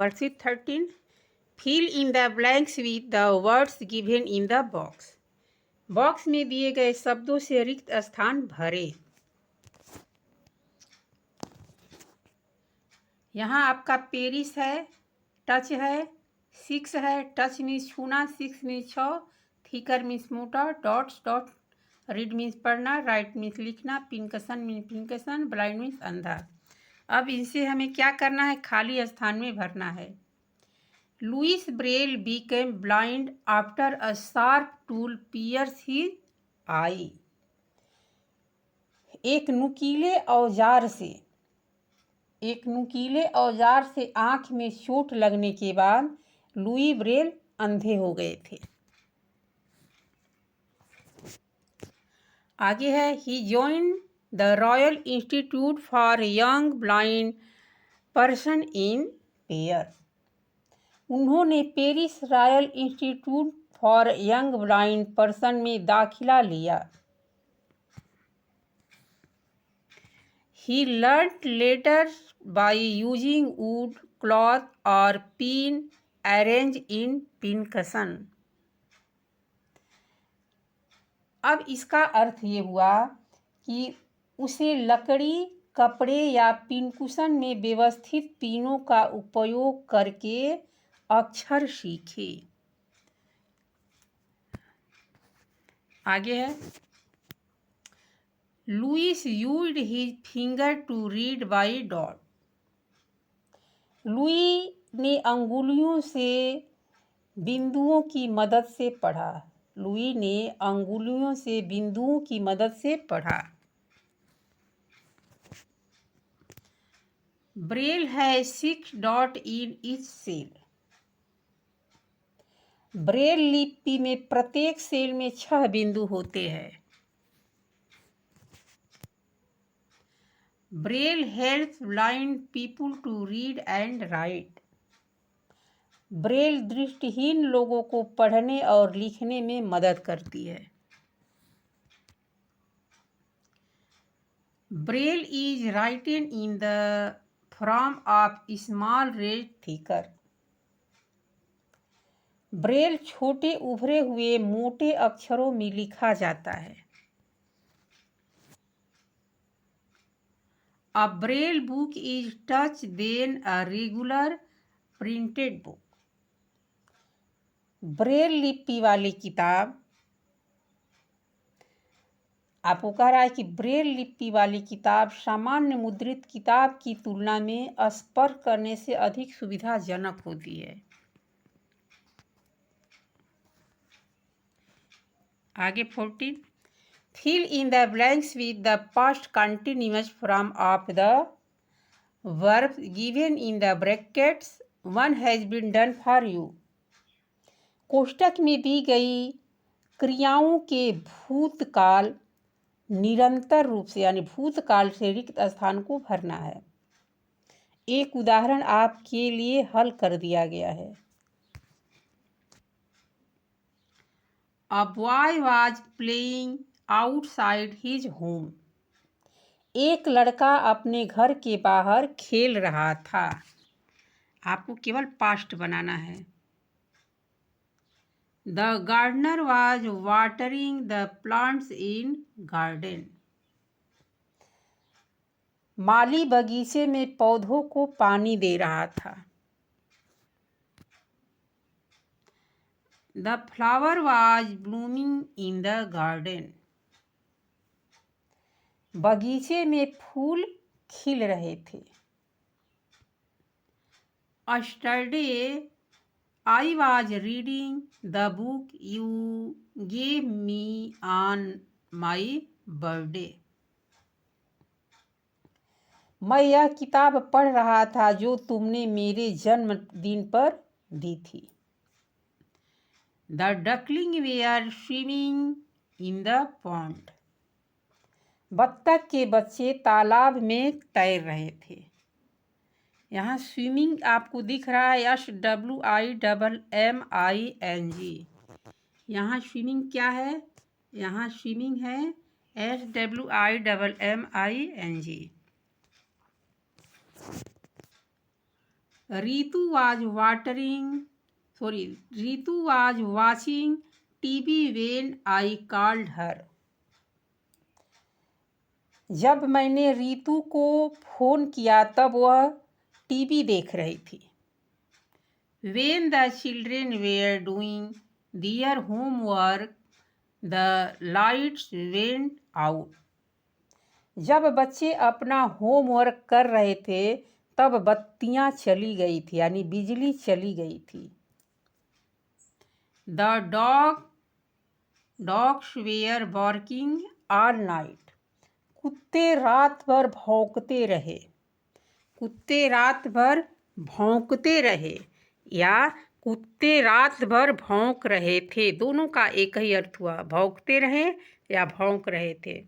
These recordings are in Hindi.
Worksheet 13. Fill in the blanks with the words given in the box. Box में दिए गए शब्दों से रिक्त स्थान भरे। यहाँ आपका पेरिस है, टच है, सिक्स है, टच मीन्स छूना, सिक्स मीन्स 6, थिकर मीन्स मोटा, डॉट्स डॉट, रीड मीन्स पढ़ना, राइट मीन्स लिखना, पिंकसन मीन्स पिंकसन, ब्लाइंड मीन्स अंधा। अब इनसे हमें क्या करना है, खाली स्थान में भरना है। Louis Braille became blind after a sharp tool pierced his eye. एक नुकीले औजार से आंख में चोट लगने के बाद लुई ब्रेल अंधे हो गए थे। आगे है, he joined the Royal Institute for Young Blind Person in Paris. उन्होंने Paris Royal Institute for Young Blind Person में दाखिला लिया। He learnt letters by using wood, cloth or pin arranged in pincushion. अब इसका अर्थ ये हुआ कि उसे लकड़ी, कपड़े या पिनकुशन में व्यवस्थित पिनों का उपयोग करके अक्षर सीखे। आगे है, Louis used his finger to read by dot. Louis ने अंगुलियों से बिंदुओं की मदद से पढ़ा। लुई ने अंगुलियों से बिंदुओं की मदद से पढ़ा। ब्रेल है 6 dot in each cell. Braille लिपि में प्रत्येक सेल में 6 बिंदु होते हैं। Braille helps blind people to read and write. Braille दृष्टिहीन लोगों को पढ़ने और लिखने में मदद करती है। Braille is written in the form of small red thicker. Braille छोटे उभरे हुए मोटे अक्षरों में लिखा जाता है। A Braille book is touch than a regular printed book. Braille लिपि वाली किताब, आपको कह रहा है कि ब्रेल लिपि वाली किताब सामान्य मुद्रित किताब की तुलना में स्पर्श करने से अधिक सुविधाजनक होती है। आगे 14, fill in the blanks with the past continuous form of the verb given in the brackets, one has been done for you. कोष्टक में दी गई क्रियाओं के भूतकाल निरंतर रूप से यानी भूतकाल से रिक्त स्थान को भरना है। एक उदाहरण आपके लिए हल कर दिया गया है। A boy was playing outside his home. एक लड़का अपने घर के बाहर खेल रहा था। आपको केवल पास्ट बनाना है। The gardener was watering the plants in garden. माली बगीचे में पौधों को पानी दे रहा था। The flower was blooming in the garden. बगीचे में फूल खिल रहे थे। Yesterday I was reading the book you gave me on my birthday. मैं यह किताब पढ़ रहा था जो तुमने मेरे जन्मदिन पर दी थी। The duckling were swimming in the pond. बत्तख के बच्चे तालाब में तैर रहे थे। यहाँ स्विमिंग आपको दिख रहा है SWIMMING। यहाँ स्विमिंग क्या है? यहाँ स्विमिंग है SWIMMING। Ritu was watching TV when I called her. जब मैंने रीतु को फोन किया तब वह टीवी देख रही थी. When the children were doing their homework, the lights went out. जब बच्चे अपना होमवर्क कर रहे थे तब बत्तियां चली गई थी, यानी बिजली चली गई थी. The dogs were barking all night. कुत्ते रात भर भौंकते रहे. कुत्ते रात भर भौंकते रहे या कुत्ते रात भर भौंक रहे थे, दोनों का एक ही अर्थ हुआ, भौंकते रहे या भौंक रहे थे.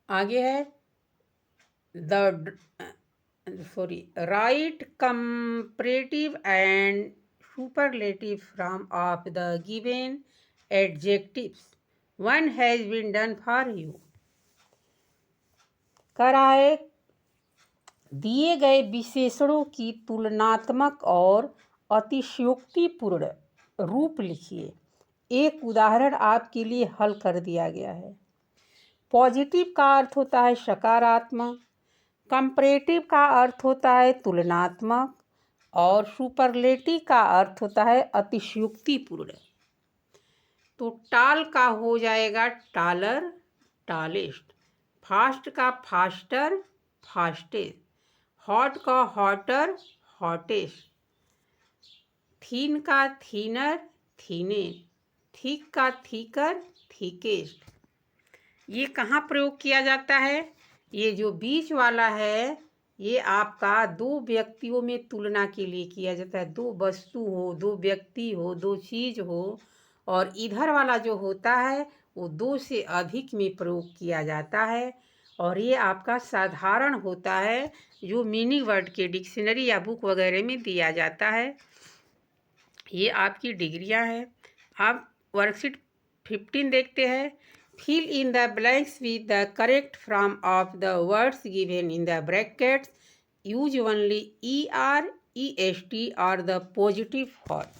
आगे है write comparative and superlative form of the given adjectives. One has been done for you. कर रहा है दिए गए विशेषणों की तुलनात्मक और अतिशयोक्तिपूर्ण रूप लिखिए. एक उदाहरण आपके लिए हल कर दिया गया है. पॉजिटिव का अर्थ होता है सकारात्मक, कंपैरेटिव का अर्थ होता है तुलनात्मक और सुपरलेटिव का अर्थ होता है अतिशयोक्तिपूर्ण. तो टाल का हो जाएगा टालर, टालेस्ट. फास्ट का फास्टर, फास्टेस्ट. हॉट का हॉटर, हॉटेस्ट. थीन का थीनर, थीनेस्ट. थिक का थिकर, थिकेस्ट. ये कहाँ प्रयोग किया जाता है? ये जो बीच वाला है ये आपका दो व्यक्तियों में तुलना के लिए किया जाता है. दो वस्तु हो, दो व्यक्ति हो, दो चीज हो. और इधर वाला जो होता है वो दो से अधिक में प्रयोग किया जाता है. और ये आपका साधारण होता है जो मीनिंग वर्ड के डिक्शनरी या बुक वगैरह में दिया जाता है. ये आपकी डिग्रियां हैं. आप वर्कशीट 15 देखते हैं. Fill in the blanks with the correct form of the words given in the brackets. Use only er, est or the positive form.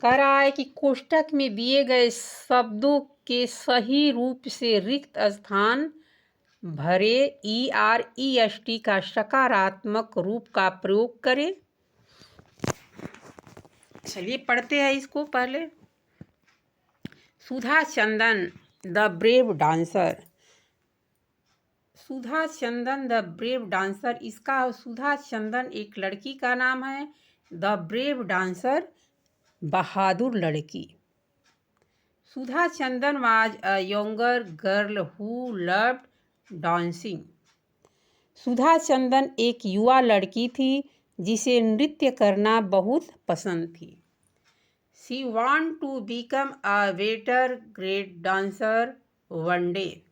कह रहा है कि कोष्टक में दिए गए शब्दों के सही रूप से रिक्त स्थान भरे. er, est का सकारात्मक रूप का प्रयोग करें. चलिए पढ़ते हैं इसको. पहले Sudha Chandan the brave dancer. Sudha Chandan the brave dancer, इसका सुधा चंदन एक लड़की का नाम है. द ब्रेव डांसर बहादुर लड़की. Sudha Chandan was a younger girl who loved dancing. Sudha Chandan एक युवा लड़की थी जिसे नृत्य करना बहुत पसंद थी. She want to become a better great dancer one day.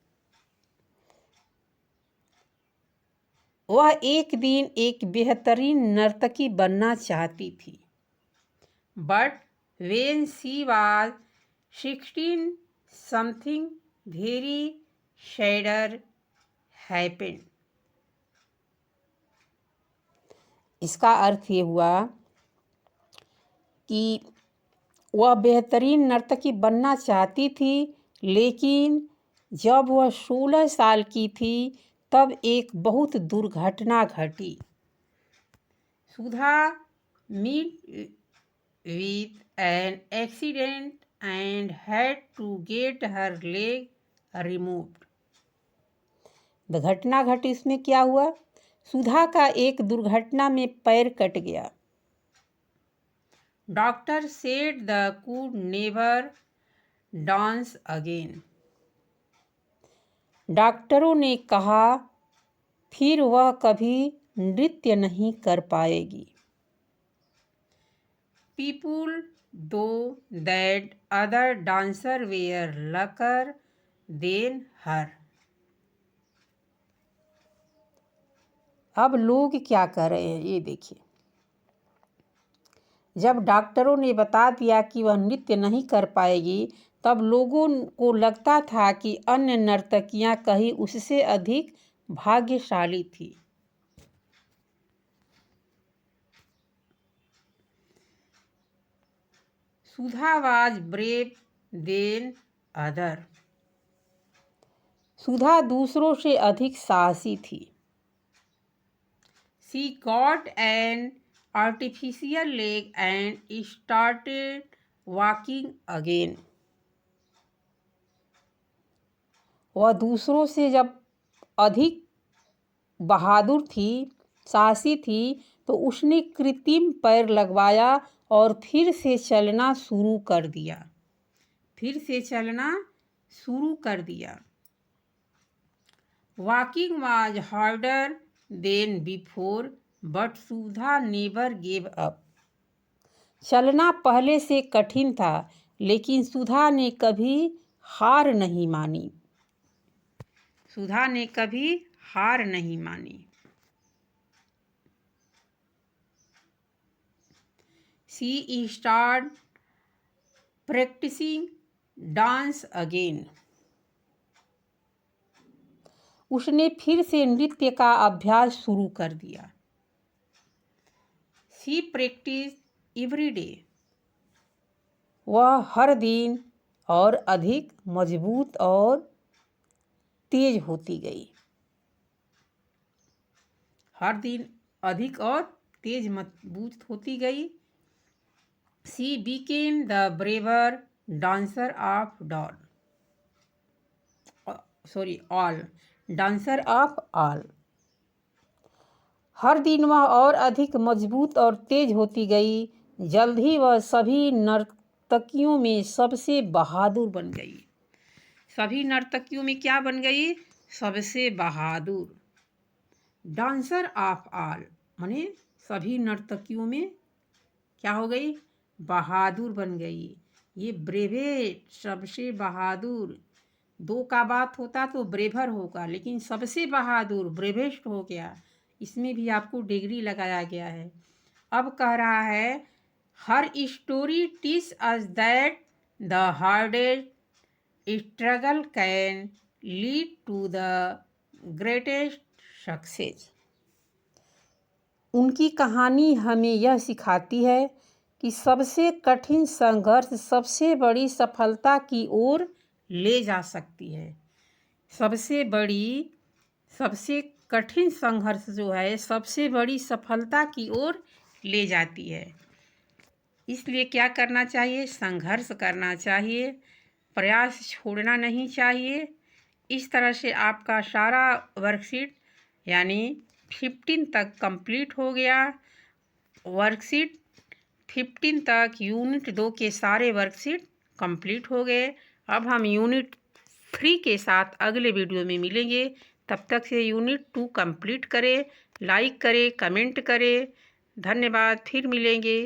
वह एक दिन एक बेहतरीन नर्तकी बनना चाहती थी. But when she was 16, something very sadder happened. इसका अर्थ ये हुआ कि वह बेहतरीन नर्तकी बनना चाहती थी, लेकिन जब वह 16 साल की थी तब एक बहुत दुर्घटना घटी. सुधा met with an accident and had to get her leg removed. घटना घटी, इसमें क्या हुआ? सुधा का एक दुर्घटना में पैर कट गया. Doctor said the could never dance again. डॉक्टरों ने कहा फिर वह कभी नृत्य नहीं कर पाएगी. People thought that other dancer were luckier than her. अब लोग क्या कर रहे हैं ये देखिए. जब डॉक्टरों ने बता दिया कि वह नृत्य नहीं कर पाएगी तब लोगों को लगता था कि अन्य नर्तकियां कहीं उससे अधिक भाग्यशाली थी. सुधा वाज ब्रेव देन अदर। सुधा दूसरों से अधिक साहसी थी। She got an artificial leg and started walking again. वह दूसरों से जब अधिक बहादुर थी, साहसी थी, तो उसने कृत्रिम पैर लगवाया और फिर से चलना शुरू कर दिया। फिर से चलना शुरू कर दिया। Walking was harder than before but Sudha never gave up. चलना पहले से कठिन था, लेकिन सुधा ने कभी हार नहीं मानी। सुधा ने कभी हार नहीं मानी। She start practicing dance again. उसने फिर से नृत्य का अभ्यास शुरू कर दिया। She practice every day. वह हर दिन और अधिक मजबूत और तेज होती गई। हर दिन अधिक और तेज मजबूत होती गई। She became the braver dancer of all. Dancer of all. हर दिन वह और अधिक मजबूत और तेज होती गई। जल्द ही वह सभी नर्तकियों में सबसे बहादुर बन गई। सभी नर्तकियों में क्या बन गई? सबसे बहादुर। डांसर ऑफ ऑल माने सभी नर्तकियों में क्या हो गई? बहादुर बन गई। ये ब्रेवेट सबसे बहादुर, दो का बात होता तो ब्रेवर होगा, लेकिन सबसे बहादुर ब्रेवेस्ट हो गया। इसमें भी आपको डिग्री लगाया गया है। अब कह रहा है her story teach us that the hardest struggle can lead to the greatest success. उनकी कहानी हमें यह सिखाती है कि सबसे कठिन संघर्ष सबसे बड़ी सफलता की ओर ले जा सकती है। सबसे कठिन संघर्ष जो है सबसे बड़ी सफलता की ओर ले जाती है। इसलिए क्या करना चाहिए? संघर्ष करना चाहिए, प्रयास छोड़ना नहीं चाहिए। इस तरह से आपका सारा वर्कशीट यानी 15 तक कंप्लीट हो गया। वर्कशीट 15 तक यूनिट 2 के सारे वर्कशीट कंप्लीट हो गए। अब हम यूनिट 3 के साथ अगले वीडियो में मिलेंगे। तब तक से यूनिट 2 कंप्लीट करें, लाइक करें, कमेंट करें। धन्यवाद। फिर मिलेंगे।